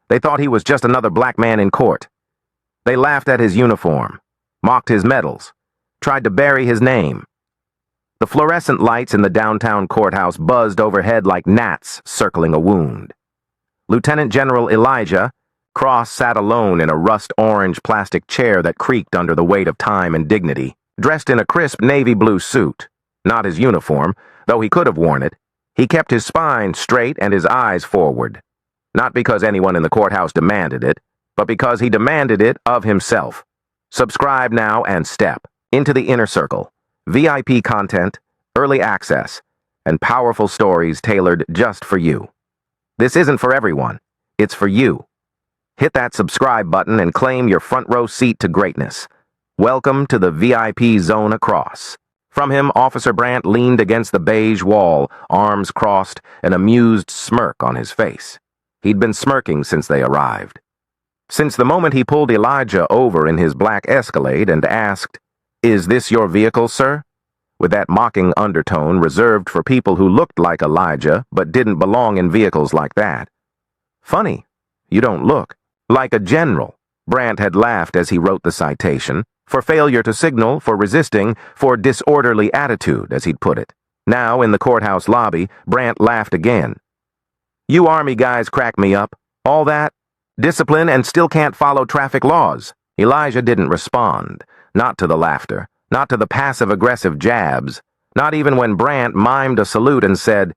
They thought he was just another black man in court. They laughed at his uniform, mocked his medals, tried to bury his name. The fluorescent lights in the downtown courthouse buzzed overhead like gnats circling a wound. Lieutenant General Elijah Cross sat alone in a rust-orange plastic chair that creaked under the weight of time and dignity, dressed in a crisp navy blue suit. Not his uniform, though he could have worn it. He kept his spine straight and his eyes forward. Not because anyone in the courthouse demanded it, but because he demanded it of himself. Subscribe now and step into the inner circle. VIP content, early access, and powerful stories tailored just for you. This isn't for everyone. It's for you. Hit that subscribe button and claim your front row seat to greatness. Welcome to the VIP zone across. From him, Officer Brandt leaned against the beige wall, arms crossed, an amused smirk on his face. He'd been smirking since they arrived. Since the moment he pulled Elijah over in his black Escalade and asked, "Is this your vehicle, sir?" with that mocking undertone reserved for people who looked like Elijah but didn't belong in vehicles like that. "Funny, you don't look like a general," Brandt had laughed as he wrote the citation, for failure to signal, for resisting, for disorderly attitude, as he'd put it. Now, in the courthouse lobby, Brandt laughed again. "You Army guys crack me up. All that discipline and still can't follow traffic laws." Elijah didn't respond, not to the laughter, not to the passive-aggressive jabs, not even when Brandt mimed a salute and said,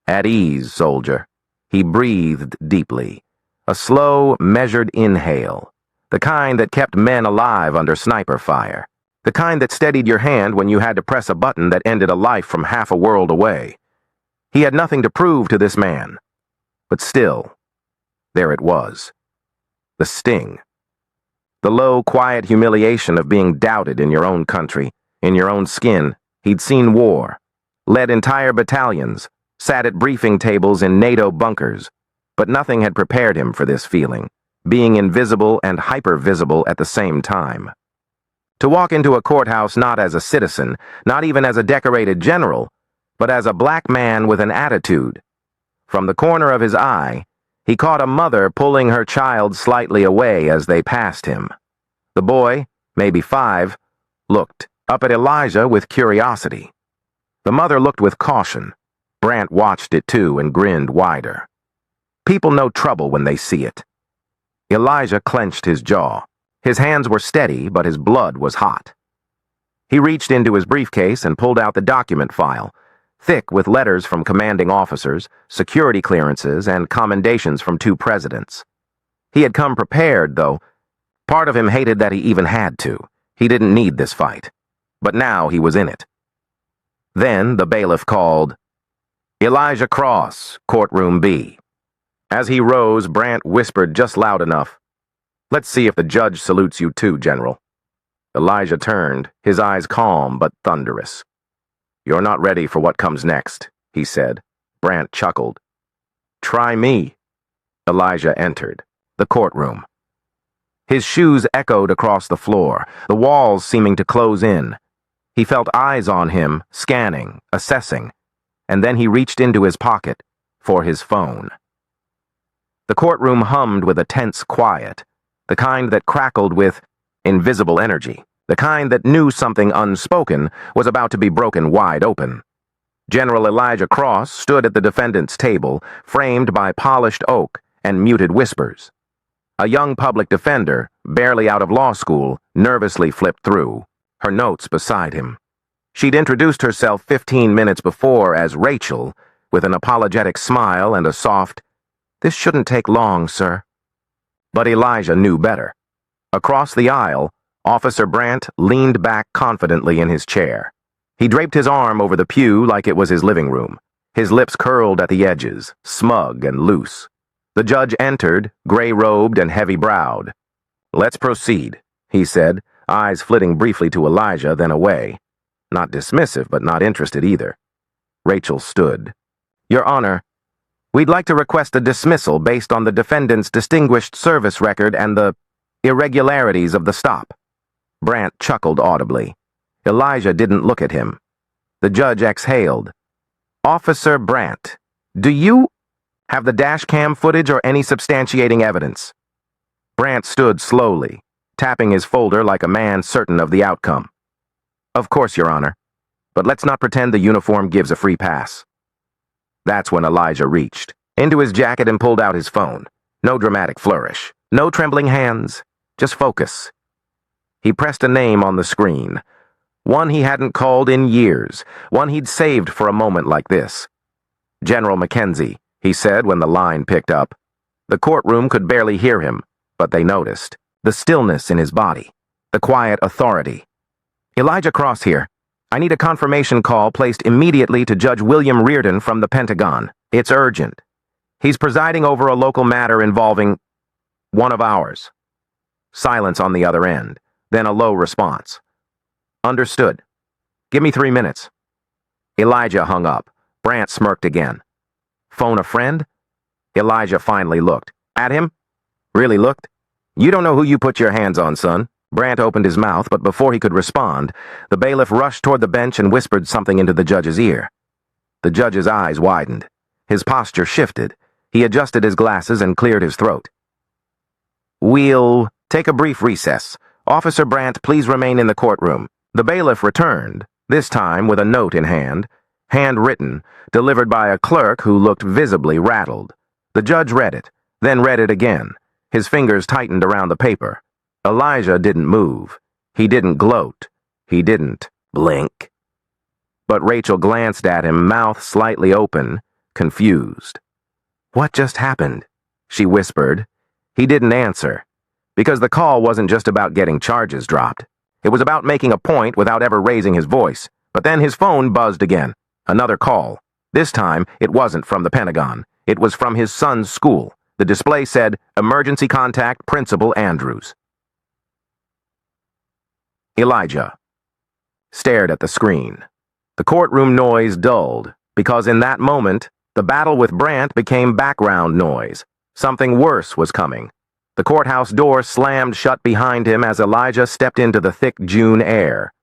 "At ease, soldier." He breathed deeply. A slow, measured inhale, the kind that kept men alive under sniper fire, the kind that steadied your hand when you had to press a button that ended a life from half a world away. He had nothing to prove to this man, but still, there it was. The sting. The low, quiet humiliation of being doubted in your own country, in your own skin. He'd seen war, led entire battalions, sat at briefing tables in NATO bunkers, but nothing had prepared him for this feeling, being invisible and hyper-visible at the same time. To walk into a courthouse not as a citizen, not even as a decorated general, but as a black man with an attitude. From the corner of his eye, he caught a mother pulling her child slightly away as they passed him. The boy, maybe 5, looked up at Elijah with curiosity. The mother looked with caution. Brandt watched it too and grinned wider. People know trouble when they see it. Elijah clenched his jaw. His hands were steady, but his blood was hot. He reached into his briefcase and pulled out the document file, thick with letters from commanding officers, security clearances, and commendations from 2 presidents. He had come prepared, though. Part of him hated that he even had to. He didn't need this fight. But now he was in it. Then the bailiff called, "Elijah Cross, Courtroom B." As he rose, Brandt whispered just loud enough, "Let's see if the judge salutes you too, General." Elijah turned, his eyes calm but thunderous. "You're not ready for what comes next," he said. Brandt chuckled. "Try me." Elijah entered the courtroom. His shoes echoed across the floor, the walls seeming to close in. He felt eyes on him, scanning, assessing, and then he reached into his pocket for his phone. The courtroom hummed with a tense quiet, the kind that crackled with invisible energy, the kind that knew something unspoken was about to be broken wide open. General Elijah Cross stood at the defendant's table, framed by polished oak and muted whispers. A young public defender, barely out of law school, nervously flipped through, her notes beside him. She'd introduced herself 15 minutes before as Rachel, with an apologetic smile and a soft, "This shouldn't take long, sir." But Elijah knew better. Across the aisle, Officer Brandt leaned back confidently in his chair. He draped his arm over the pew like it was his living room, his lips curled at the edges, smug and loose. The judge entered, gray-robed and heavy-browed. "Let's proceed," he said, eyes flitting briefly to Elijah, then away. Not dismissive, but not interested either. Rachel stood. "Your Honor, we'd like to request a dismissal based on the defendant's distinguished service record and the irregularities of the stop." Brandt chuckled audibly. Elijah didn't look at him. The judge exhaled. "Officer Brandt, do you—" Have the dash cam footage or any substantiating evidence? Brandt stood slowly, tapping his folder like a man certain of the outcome. Of course, Your Honor. But let's not pretend the uniform gives a free pass. That's when Elijah reached into his jacket and pulled out his phone. No dramatic flourish. No trembling hands. Just focus. He pressed a name on the screen. One he hadn't called in years. One he'd saved for a moment like this. General Mackenzie, he said when the line picked up. The courtroom could barely hear him, but they noticed. The stillness in his body. The quiet authority. Elijah Cross here. I need a confirmation call placed immediately to Judge William Reardon from the Pentagon. It's urgent. He's presiding over a local matter involving one of ours. Silence on the other end, then a low response. Understood. Give me 3 minutes. Elijah hung up. Brandt smirked again. Phone a friend? Elijah finally looked. At him? Really looked? You don't know who you put your hands on, son. Brandt opened his mouth, but before he could respond, the bailiff rushed toward the bench and whispered something into the judge's ear. The judge's eyes widened. His posture shifted. He adjusted his glasses and cleared his throat. We'll take a brief recess. Officer Brandt, please remain in the courtroom. The bailiff returned, this time with a note in hand, handwritten, delivered by a clerk who looked visibly rattled. The judge read it, then read it again. His fingers tightened around the paper. Elijah didn't move. He didn't gloat. He didn't blink. But Rachel glanced at him, mouth slightly open, confused. What just happened? She whispered. He didn't answer, because the call wasn't just about getting charges dropped. It was about making a point without ever raising his voice. But then his phone buzzed again. Another call. This time, it wasn't from the Pentagon. It was from his son's school. The display said, Emergency Contact Principal Andrews. Elijah stared at the screen. The courtroom noise dulled, because in that moment, the battle with Brandt became background noise. Something worse was coming. The courthouse door slammed shut behind him as Elijah stepped into the thick June air.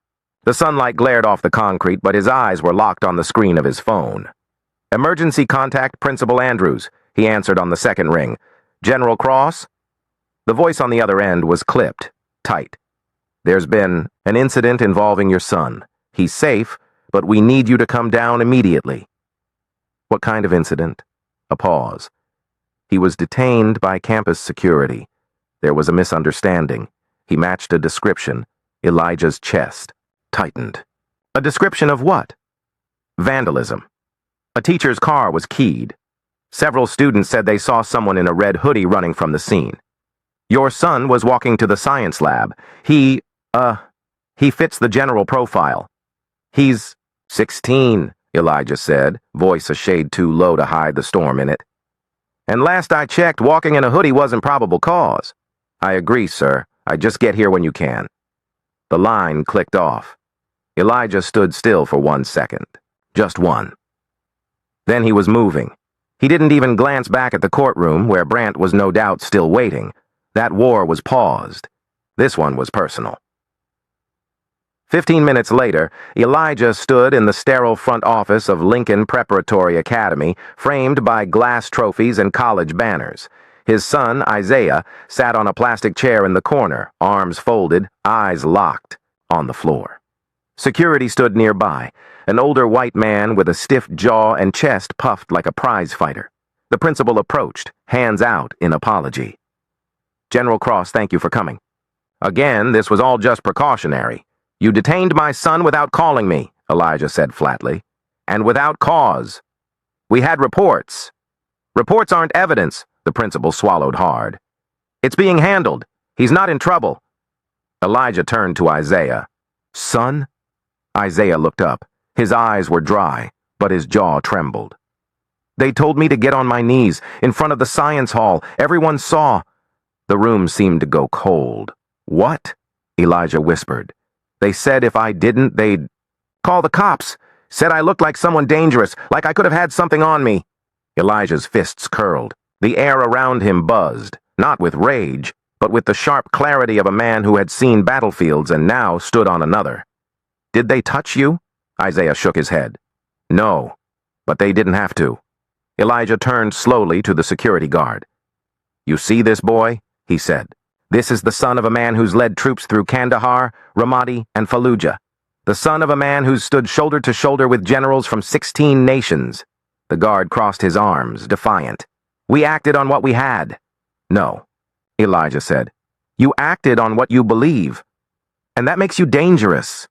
The sunlight glared off the concrete, but his eyes were locked on the screen of his phone. Emergency Contact Principal Andrews, he answered on the second ring. General Cross? The voice on the other end was clipped, tight. There's been an incident involving your son. He's safe, but we need you to come down immediately. What kind of incident? A pause. He was detained by campus security. There was a misunderstanding. He matched a description. Elijah's chest tightened. A description of what? Vandalism. A teacher's car was keyed. Several students said they saw someone in a red hoodie running from the scene. Your son was walking to the science lab. He fits the general profile. He's 16, Elijah said, voice a shade too low to hide the storm in it. And last I checked, walking in a hoodie wasn't probable cause. I agree, sir. I just get here when you can. The line clicked off. Elijah stood still for 1 second. Just one. Then he was moving. He didn't even glance back at the courtroom, where Brandt was no doubt still waiting. That war was paused. This one was personal. 15 minutes later, Elijah stood in the sterile front office of Lincoln Preparatory Academy, framed by glass trophies and college banners. His son, Isaiah, sat on a plastic chair in the corner, arms folded, eyes locked, on the floor. Security stood nearby, an older white man with a stiff jaw and chest puffed like a prize fighter. The principal approached, hands out in apology. General Cross, thank you for coming. Again, this was all just precautionary. You detained my son without calling me, Elijah said flatly. And without cause. We had reports. Reports aren't evidence, the principal swallowed hard. It's being handled. He's not in trouble. Elijah turned to Isaiah. Son? Isaiah looked up. His eyes were dry, but his jaw trembled. They told me to get on my knees, in front of the science hall. Everyone saw. The room seemed to go cold. What? Elijah whispered. They said if I didn't, they'd call the cops. Said I looked like someone dangerous, like I could have had something on me. Elijah's fists curled. The air around him buzzed, not with rage, but with the sharp clarity of a man who had seen battlefields and now stood on another. Did they touch you? Isaiah shook his head. No, but they didn't have to. Elijah turned slowly to the security guard. "You see this boy?" he said. "This is the son of a man who's led troops through Kandahar, Ramadi, and Fallujah. The son of a man who's stood shoulder to shoulder with generals from 16 nations." The guard crossed his arms, defiant. "We acted on what we had." "No," Elijah said. "You acted on what you believe. And that makes you dangerous."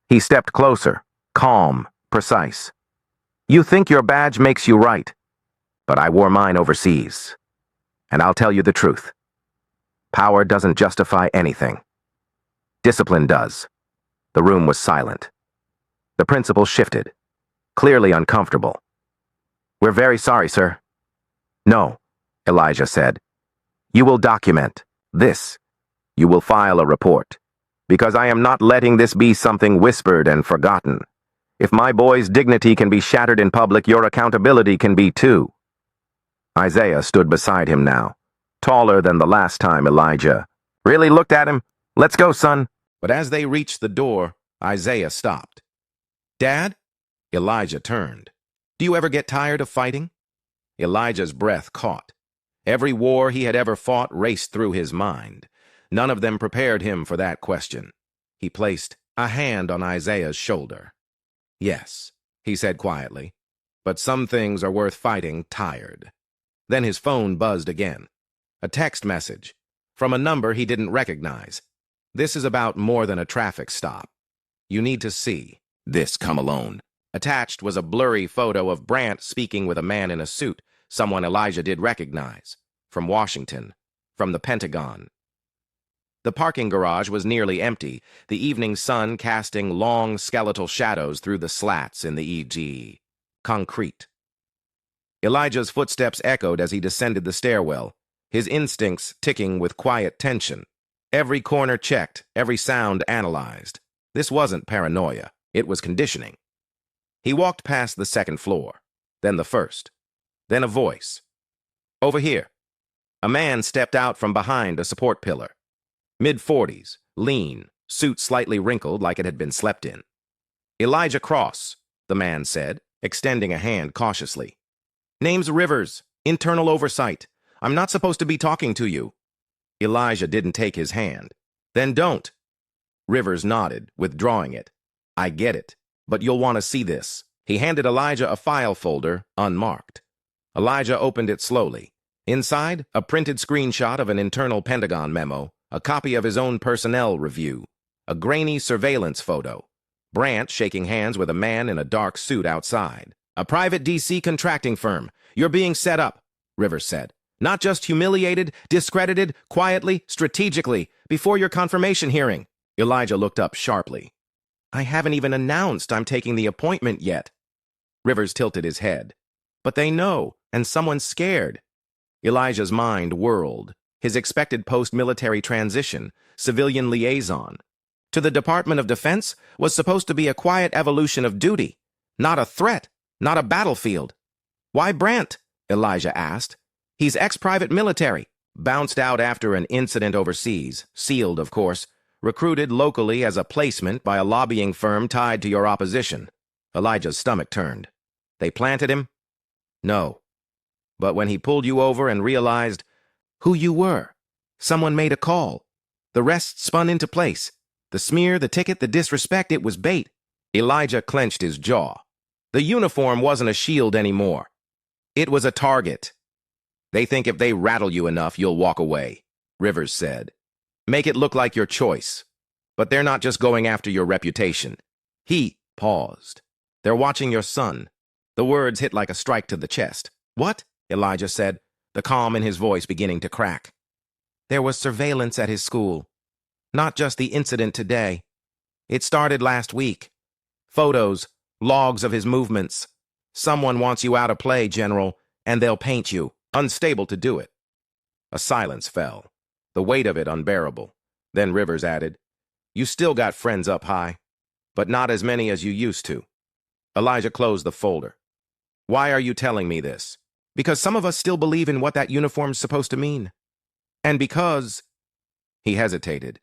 He stepped closer, calm, precise. "You think your badge makes you right, but I wore mine overseas. And I'll tell you the truth. Power doesn't justify anything. Discipline does." The room was silent. The principal shifted, clearly uncomfortable. "We're very sorry, sir." "No," Elijah said. "You will document this. You will file a report. Because I am not letting this be something whispered and forgotten. If my boy's dignity can be shattered in public, your accountability can be too." Isaiah stood beside him now, taller than the last time Elijah really looked at him. "Let's go, son." But as they reached the door, Isaiah stopped. "Dad?" Elijah turned. "Do you ever get tired of fighting?" Elijah's breath caught. Every war he had ever fought raced through his mind. None of them prepared him for that question. He placed a hand on Isaiah's shoulder. "Yes," he said quietly, "but some things are worth fighting tired." Then his phone buzzed again. A text message from a number he didn't recognize. "This is about more than a traffic stop. You need to see this come alone." Attached was a blurry photo of Brandt speaking with a man in a suit, someone Elijah did recognize. From Washington. From the Pentagon. The parking garage was nearly empty, the evening sun casting long skeletal shadows through the slats in the e.g. concrete. Elijah's footsteps echoed as he descended the stairwell, his instincts ticking with quiet tension. Every corner checked, every sound analyzed. This wasn't paranoia, it was conditioning. He walked past the second floor, then the first, then a voice. "Over here." A man stepped out from behind a support pillar. Mid-40s, lean, suit slightly wrinkled like it had been slept in. "Elijah Cross," the man said, extending a hand cautiously. "Name's Rivers, internal oversight. I'm not supposed to be talking to you." Elijah didn't take his hand. "Then don't." Rivers nodded, withdrawing it. "I get it, but you'll want to see this." He handed Elijah a file folder, unmarked. Elijah opened it slowly. Inside, a printed screenshot of an internal Pentagon memo, a copy of his own personnel review, a grainy surveillance photo. Brandt shaking hands with a man in a dark suit outside. "A private DC contracting firm. You're being set up," Rivers said. "Not just humiliated, discredited, quietly, strategically, before your confirmation hearing." Elijah looked up sharply. "I haven't even announced I'm taking the appointment yet." Rivers tilted his head. "But they know, and someone's scared." Elijah's mind whirled. His expected post-military transition, civilian liaison, to the Department of Defense was supposed to be a quiet evolution of duty, not a threat, not a battlefield. "Why Brandt?" Elijah asked. "He's ex-private military, bounced out after an incident overseas, sealed, of course, recruited locally as a placement by a lobbying firm tied to your opposition." Elijah's stomach turned. "They planted him?" "No. But when he pulled you over and realized who you were, someone made a call. The rest spun into place. The smear, the ticket, the disrespect, it was bait." Elijah clenched his jaw. The uniform wasn't a shield anymore. It was a target. "They think if they rattle you enough, you'll walk away," Rivers said. "Make it look like your choice. But they're not just going after your reputation." He paused. "They're watching your son." The words hit like a strike to the chest. "What?" Elijah said, the calm in his voice beginning to crack. "There was surveillance at his school. Not just the incident today. It started last week. Photos, logs of his movements. Someone wants you out of play, General, and they'll paint you. Unstable to do it." A silence fell, the weight of it unbearable. Then Rivers added, "You still got friends up high, but not as many as you used to." Elijah closed the folder. "Why are you telling me this?" "Because some of us still believe in what that uniform's supposed to mean. And because—" He hesitated.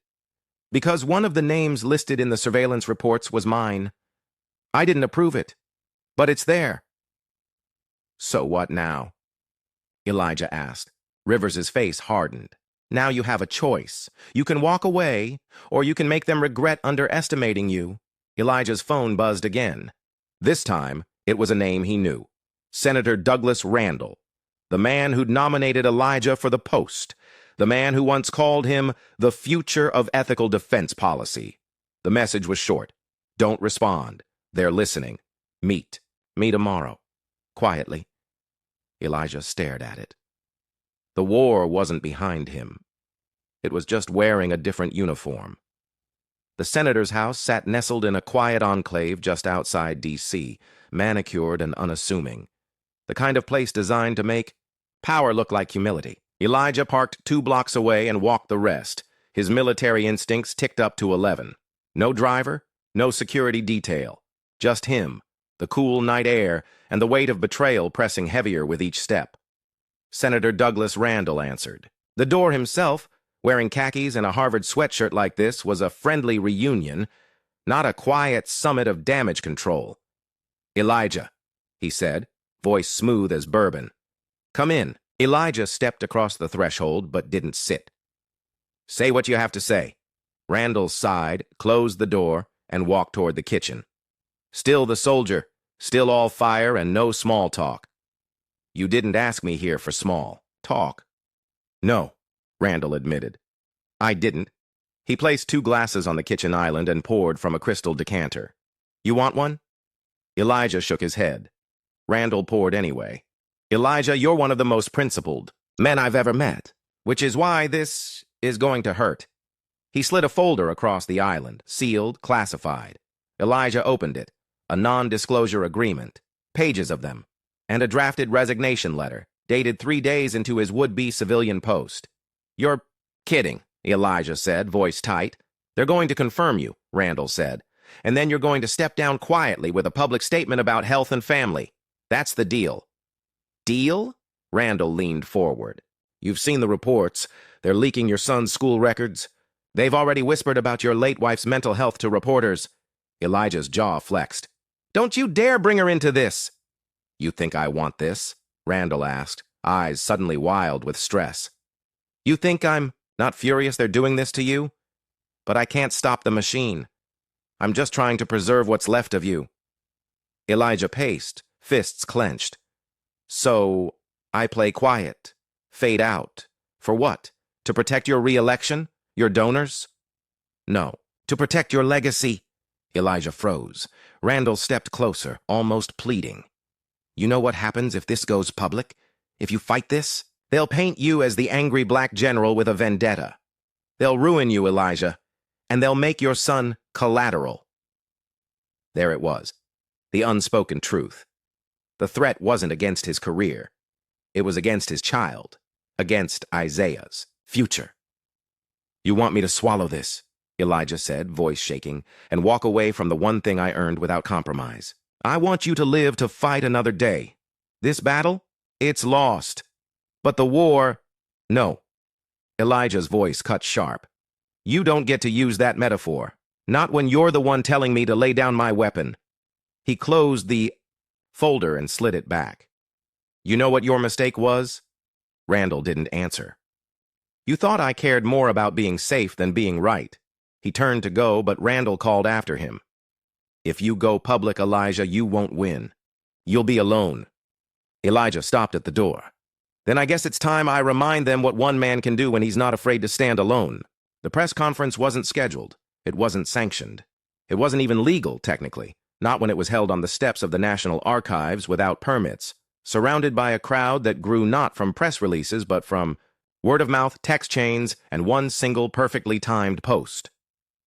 "Because one of the names listed in the surveillance reports was mine. I didn't approve it, but it's there." So what now? Elijah asked. Rivers's face hardened. Now you have a choice. You can walk away, or you can make them regret underestimating you. Elijah's phone buzzed again. This time, it was a name he knew. Senator Douglas Randall, the man who'd nominated Elijah for the post, the man who once called him the future of ethical defense policy. The message was short. Don't respond. They're listening. Meet. Me tomorrow. Quietly. Elijah stared at it. The war wasn't behind him. It was just wearing a different uniform. The senator's house sat nestled in a quiet enclave just outside D.C., manicured and unassuming. The kind of place designed to make power look like humility. Elijah parked 2 blocks away and walked the rest. His military instincts ticked up to 11. No driver, no security detail. Just him, the cool night air, and the weight of betrayal pressing heavier with each step. Senator Douglas Randall answered. The door himself, wearing khakis and a Harvard sweatshirt like this, was a friendly reunion, not a quiet summit of damage control. Elijah, he said, voice smooth as bourbon. Come in. Elijah stepped across the threshold but didn't sit. Say what you have to say. Randall sighed, closed the door, and walked toward the kitchen. Still the soldier, still all fire and no small talk. You didn't ask me here for small talk. No, Randall admitted. I didn't. He placed 2 glasses on the kitchen island and poured from a crystal decanter. You want one? Elijah shook his head. Randall poured anyway. Elijah, you're one of the most principled men I've ever met, which is why this is going to hurt. He slid a folder across the island, sealed, classified. Elijah opened it, a non-disclosure agreement, pages of them, and a drafted resignation letter, dated 3 days into his would-be civilian post. You're kidding, Elijah said, voice tight. They're going to confirm you, Randall said, and then you're going to step down quietly with a public statement about health and family. That's the deal. Deal? Randall leaned forward. You've seen the reports. They're leaking your son's school records. They've already whispered about your late wife's mental health to reporters. Elijah's jaw flexed. Don't you dare bring her into this. You think I want this? Randall asked, eyes suddenly wild with stress. You think I'm not furious they're doing this to you? But I can't stop the machine. I'm just trying to preserve what's left of you. Elijah paced, fists clenched. So, I play quiet, fade out. For what? To protect your re-election? Your donors? No, to protect your legacy. Elijah froze. Randall stepped closer, almost pleading. You know what happens if this goes public? If you fight this? They'll paint you as the angry black general with a vendetta. They'll ruin you, Elijah, and they'll make your son collateral. There it was, the unspoken truth. The threat wasn't against his career. It was against his child, against Isaiah's future. You want me to swallow this, Elijah said, voice shaking, and walk away from the one thing I earned without compromise. I want you to live to fight another day. This battle, it's lost. But the war, no. Elijah's voice cut sharp. You don't get to use that metaphor. Not when you're the one telling me to lay down my weapon. He closed the folder and slid it back. You know what your mistake was? Randall didn't answer. You thought I cared more about being safe than being right. He turned to go, but Randall called after him. If you go public, Elijah, you won't win. You'll be alone. Elijah stopped at the door. Then I guess it's time I remind them what one man can do when he's not afraid to stand alone. The press conference wasn't scheduled. It wasn't sanctioned. It wasn't even legal, technically, not when it was held on the steps of the National Archives without permits, surrounded by a crowd that grew not from press releases but from word-of-mouth text chains and one single perfectly timed post.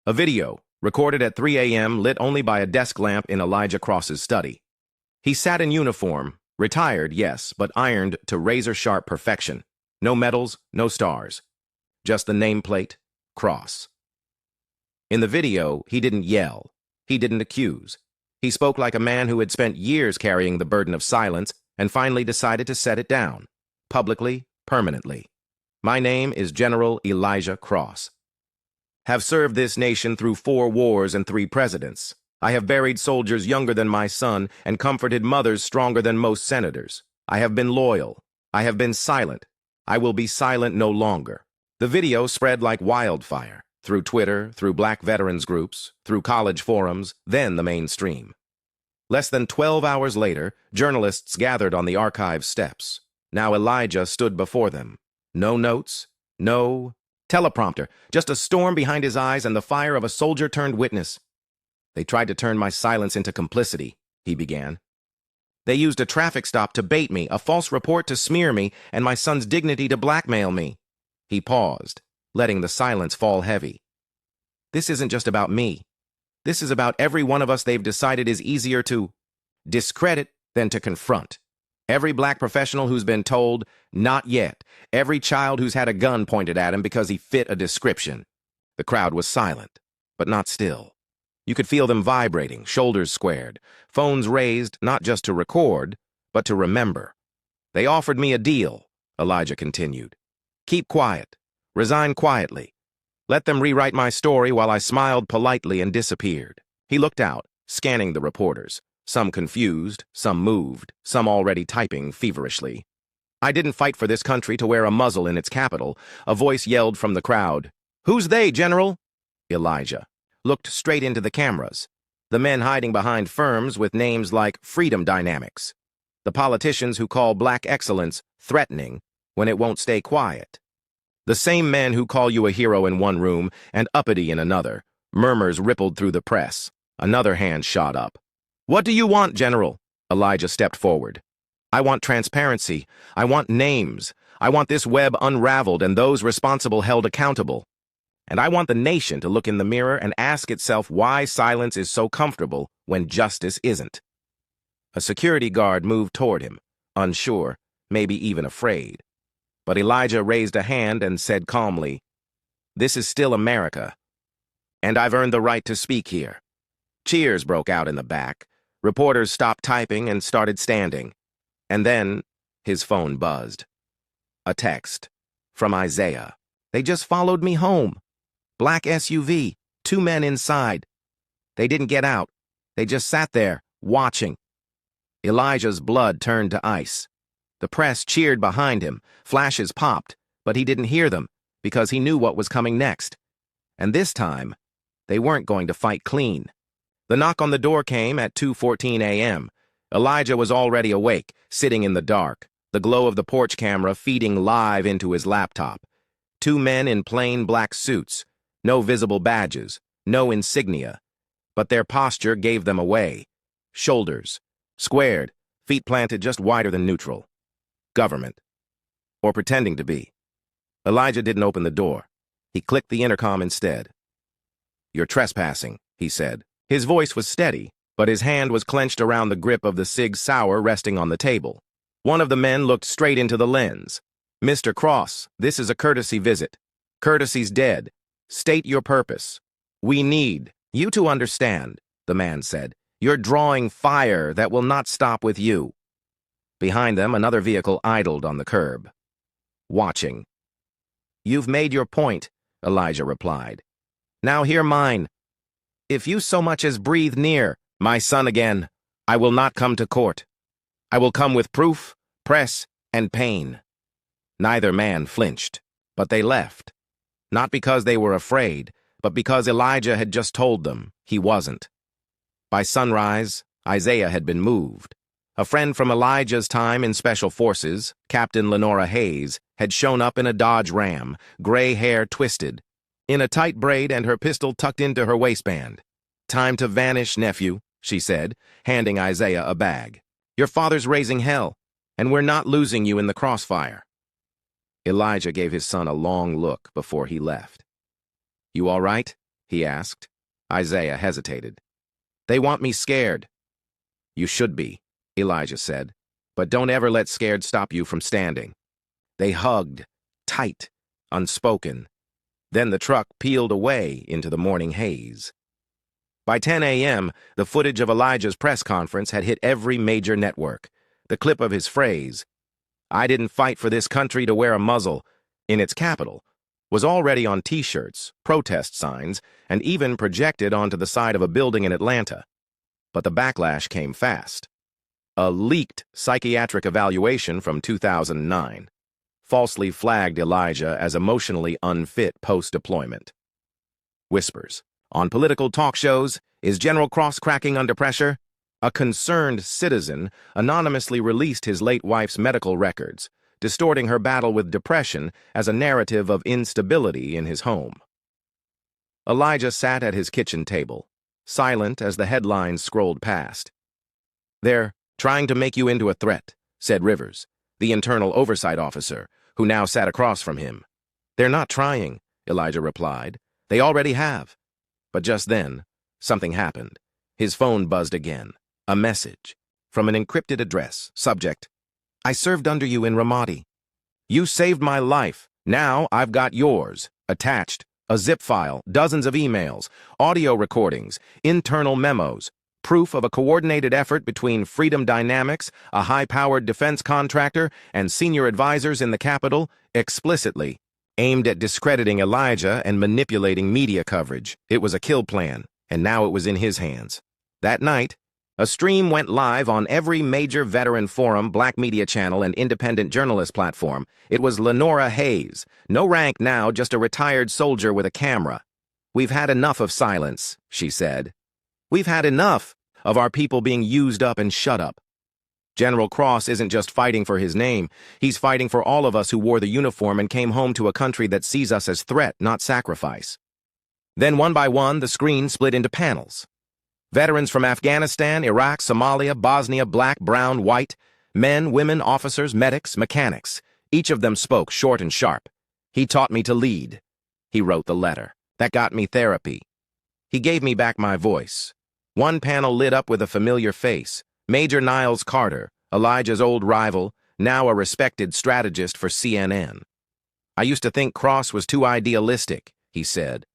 A video, recorded at 3 a.m., lit only by a desk lamp in Elijah Cross's study. He sat in uniform, retired, yes, but ironed to razor-sharp perfection. No medals, no stars. Just the nameplate, Cross. In the video, he didn't yell. He didn't accuse. He spoke like a man who had spent years carrying the burden of silence and finally decided to set it down, publicly, permanently. My name is General Elijah Cross. Have served this nation through 4 wars and 3 presidents. I have buried soldiers younger than my son and comforted mothers stronger than most senators. I have been loyal. I have been silent. I will be silent no longer. The video spread like wildfire, through Twitter, through Black veterans groups, through college forums, then the mainstream. Less than 12 hours later, journalists gathered on the archive steps. Now Elijah stood before them. No notes, no teleprompter, just a storm behind his eyes and the fire of a soldier turned witness. They tried to turn my silence into complicity, he began. They used a traffic stop to bait me, a false report to smear me, and my son's dignity to blackmail me. He paused, letting the silence fall heavy. This isn't just about me. This is about every one of us they've decided is easier to discredit than to confront. Every black professional who's been told, not yet. Every child who's had a gun pointed at him because he fit a description. The crowd was silent, but not still. You could feel them vibrating, shoulders squared, phones raised not just to record, but to remember. They offered me a deal, Elijah continued. Keep quiet. Resign quietly. Let them rewrite my story while I smiled politely and disappeared. He looked out, scanning the reporters, some confused, some moved, some already typing feverishly. I didn't fight for this country to wear a muzzle in its capital. A voice yelled from the crowd. Who's they, General? Elijah looked straight into the cameras. The men hiding behind firms with names like Freedom Dynamics. The politicians who call black excellence threatening when it won't stay quiet. The same men who call you a hero in one room and uppity in another. Murmurs rippled through the press. Another hand shot up. What do you want, General? Elijah stepped forward. I want transparency. I want names. I want this web unraveled and those responsible held accountable. And I want the nation to look in the mirror and ask itself why silence is so comfortable when justice isn't. A security guard moved toward him, unsure, maybe even afraid. But Elijah raised a hand and said calmly, This is still America, and I've earned the right to speak here. Cheers broke out in the back. Reporters stopped typing and started standing. And then his phone buzzed. A text from Isaiah. They just followed me home. Black SUV, 2 men inside. They didn't get out. They just sat there, watching. Elijah's blood turned to ice. The press cheered behind him, flashes popped, but he didn't hear them because he knew what was coming next. And this time, they weren't going to fight clean. The knock on the door came at 2:14 a.m. Elijah was already awake, sitting in the dark, the glow of the porch camera feeding live into his laptop. 2 men in plain black suits, no visible badges, no insignia, but their posture gave them away. Shoulders, squared, feet planted just wider than neutral. Government. Or pretending to be. Elijah didn't open the door. He clicked the intercom instead. You're trespassing, he said. His voice was steady, but his hand was clenched around the grip of the Sig Sauer resting on the table. One of the men looked straight into the lens. Mr. Cross, this is a courtesy visit. Courtesy's dead. State your purpose. We need you to understand, the man said. You're drawing fire that will not stop with you. Behind them, another vehicle idled on the curb. Watching. You've made your point, Elijah replied. Now hear mine. If you so much as breathe near my son again, I will not come to court. I will come with proof, press, and pain. Neither man flinched, but they left. Not because they were afraid, but because Elijah had just told them he wasn't. By sunrise, Isaiah had been moved. A friend from Elijah's time in Special Forces, Captain Lenora Hayes, had shown up in a Dodge Ram, gray hair twisted, in a tight braid and her pistol tucked into her waistband. Time to vanish, nephew, she said, handing Isaiah a bag. Your father's raising hell, and we're not losing you in the crossfire. Elijah gave his son a long look before he left. You all right? He asked. Isaiah hesitated. They want me scared. You should be, Elijah said, but don't ever let scared stop you from standing. They hugged, tight, unspoken. Then the truck peeled away into the morning haze. By 10 a.m., the footage of Elijah's press conference had hit every major network. The clip of his phrase, I didn't fight for this country to wear a muzzle, in its capital, was already on T-shirts, protest signs, and even projected onto the side of a building in Atlanta. But the backlash came fast. A leaked psychiatric evaluation from 2009 falsely flagged Elijah as emotionally unfit post-deployment. Whispers. On political talk shows, is General Cross cracking under pressure? A concerned citizen anonymously released his late wife's medical records, distorting her battle with depression as a narrative of instability in his home. Elijah sat at his kitchen table, silent as the headlines scrolled past. "They're trying to make you into a threat," said Rivers, the internal oversight officer, who now sat across from him. "They're not trying," Elijah replied. "They already have." But just then, something happened. His phone buzzed again. A message from an encrypted address. Subject: "I served under you in Ramadi. You saved my life. Now I've got yours." Attached: a zip file, dozens of emails, audio recordings, internal memos, proof of a coordinated effort between Freedom Dynamics, a high-powered defense contractor, and senior advisors in the capital, explicitly aimed at discrediting Elijah and manipulating media coverage. It was a kill plan, and now it was in his hands. That night, a stream went live on every major veteran forum, black media channel, and independent journalist platform. It was Lenora Hayes, no rank now, just a retired soldier with a camera. "We've had enough of silence," she said. "We've had enough of our people being used up and shut up. General Cross isn't just fighting for his name, he's fighting for all of us who wore the uniform and came home to a country that sees us as threat, not sacrifice." Then one by one, the screen split into panels. Veterans from Afghanistan, Iraq, Somalia, Bosnia, black, brown, white, men, women, officers, medics, mechanics. Each of them spoke short and sharp. "He taught me to lead." He wrote the letter. "That got me therapy. He gave me back my voice." One panel lit up with a familiar face. Major Niles Carter, Elijah's old rival, now a respected strategist for CNN. "I used to think Cross was too idealistic," he said.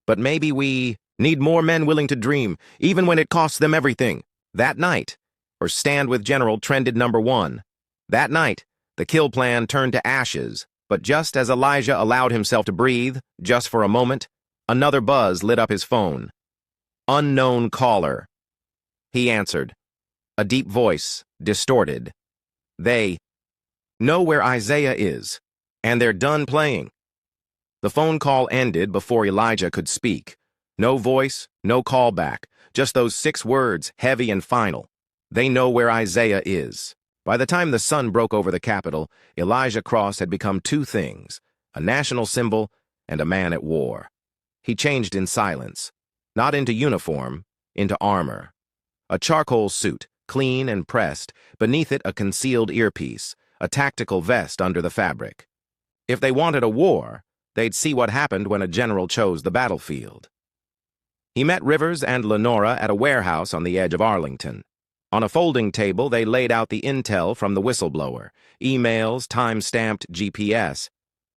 "But maybe we need more men willing to dream, even when it costs them everything." That night, or Stand with General trended #1. That night, the kill plan turned to ashes, but just as Elijah allowed himself to breathe, just for a moment, another buzz lit up his phone. "Unknown caller." He answered. A deep voice, distorted. "They know where Isaiah is, and they're done playing." The phone call ended before Elijah could speak. No voice, no callback, just those 6 words, heavy and final. They know where Isaiah is. By the time the sun broke over the capital, Elijah Cross had become 2 things, a national symbol and a man at war. He changed in silence, not into uniform, into armor. A charcoal suit, clean and pressed, beneath it a concealed earpiece, a tactical vest under the fabric. If they wanted a war, they'd see what happened when a general chose the battlefield. He met Rivers and Lenora at a warehouse on the edge of Arlington. On a folding table, they laid out the intel from the whistleblower, emails, time-stamped GPS,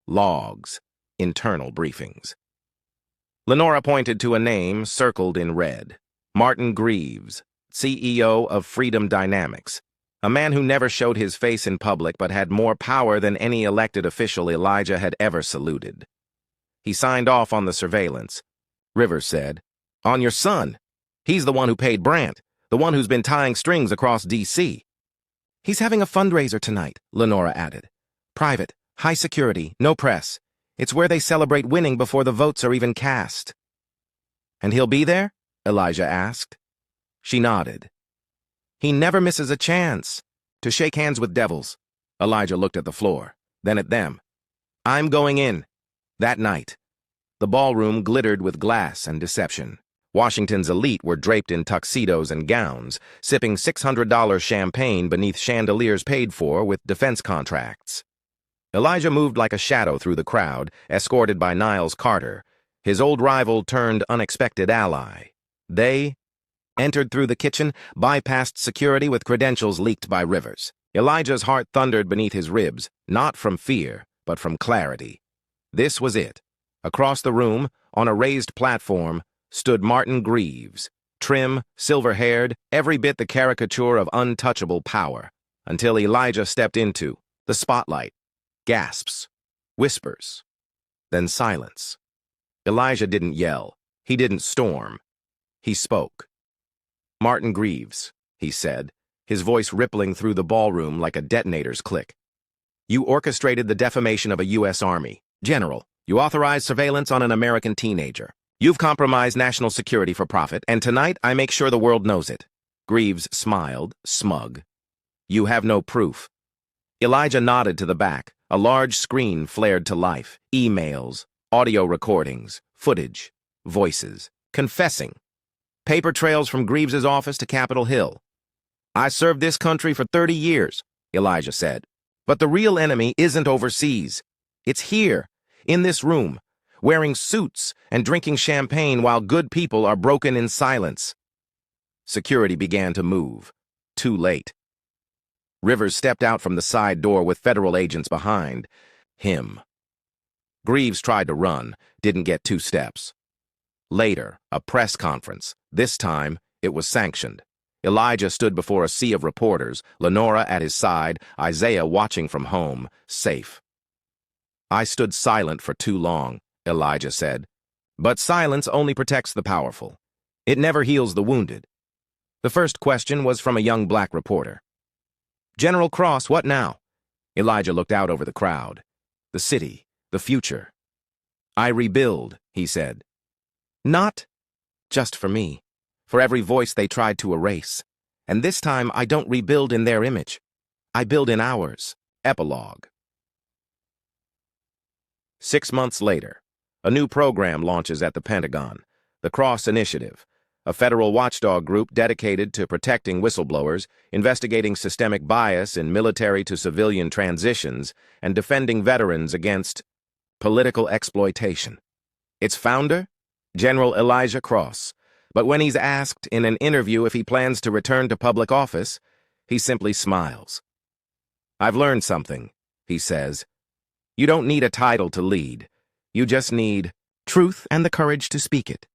logs, internal briefings. Lenora pointed to a name circled in red. Martin Greaves, CEO of Freedom Dynamics, a man who never showed his face in public but had more power than any elected official Elijah had ever saluted. He signed off on the surveillance. Rivers said, "On your son. He's the one who paid Brandt, the one who's been tying strings across D.C. "He's having a fundraiser tonight," Lenora added. "Private, high security, no press. It's where they celebrate winning before the votes are even cast." "And he'll be there?" Elijah asked. She nodded. "He never misses a chance to shake hands with devils." Elijah looked at the floor, then at them. "I'm going in." That night, the ballroom glittered with glass and deception. Washington's elite were draped in tuxedos and gowns, sipping $600 champagne beneath chandeliers paid for with defense contracts. Elijah moved like a shadow through the crowd, escorted by Niles Carter, his old rival turned unexpected ally. They entered through the kitchen, bypassed security with credentials leaked by Rivers. Elijah's heart thundered beneath his ribs, not from fear, but from clarity. This was it. Across the room, on a raised platform, stood Martin Greaves, trim, silver-haired, every bit the caricature of untouchable power, until Elijah stepped into the spotlight. Gasps, whispers, then silence. Elijah didn't yell. He didn't storm. He spoke. "Martin Greaves," he said, his voice rippling through the ballroom like a detonator's click. You orchestrated the defamation of a U.S. Army. General, you authorized surveillance on an American teenager. You've compromised national security for profit, and tonight I make sure the world knows it. Greaves smiled, smug. You have no proof. Elijah nodded to the back. A large screen flared to life. Emails, audio recordings, footage, voices, confessing. Paper trails from Greaves's office to Capitol Hill. I served this country for 30 years, Elijah said. But the real enemy isn't overseas. It's here, in this room, wearing suits and drinking champagne while good people are broken in silence. Security began to move. Too late. Rivers stepped out from the side door with federal agents behind him. Greaves tried to run, didn't get 2 steps. Later, a press conference. This time, it was sanctioned. Elijah stood before a sea of reporters, Lenora at his side, Isaiah watching from home, safe. I stood silent for too long, Elijah said. But silence only protects the powerful. It never heals the wounded. The first question was from a young black reporter. General Cross, what now? Elijah looked out over the crowd. The city, the future. I rebuild, he said. Not just for me, for every voice they tried to erase. And this time I don't rebuild in their image. I build in ours. Epilogue. 6 months later, a new program launches at the Pentagon, the Cross Initiative, a federal watchdog group dedicated to protecting whistleblowers, investigating systemic bias in military to civilian transitions, and defending veterans against political exploitation. Its founder? General Elijah Cross. But when he's asked in an interview if he plans to return to public office, he simply smiles. I've learned something, he says. You don't need a title to lead. You just need truth and the courage to speak it.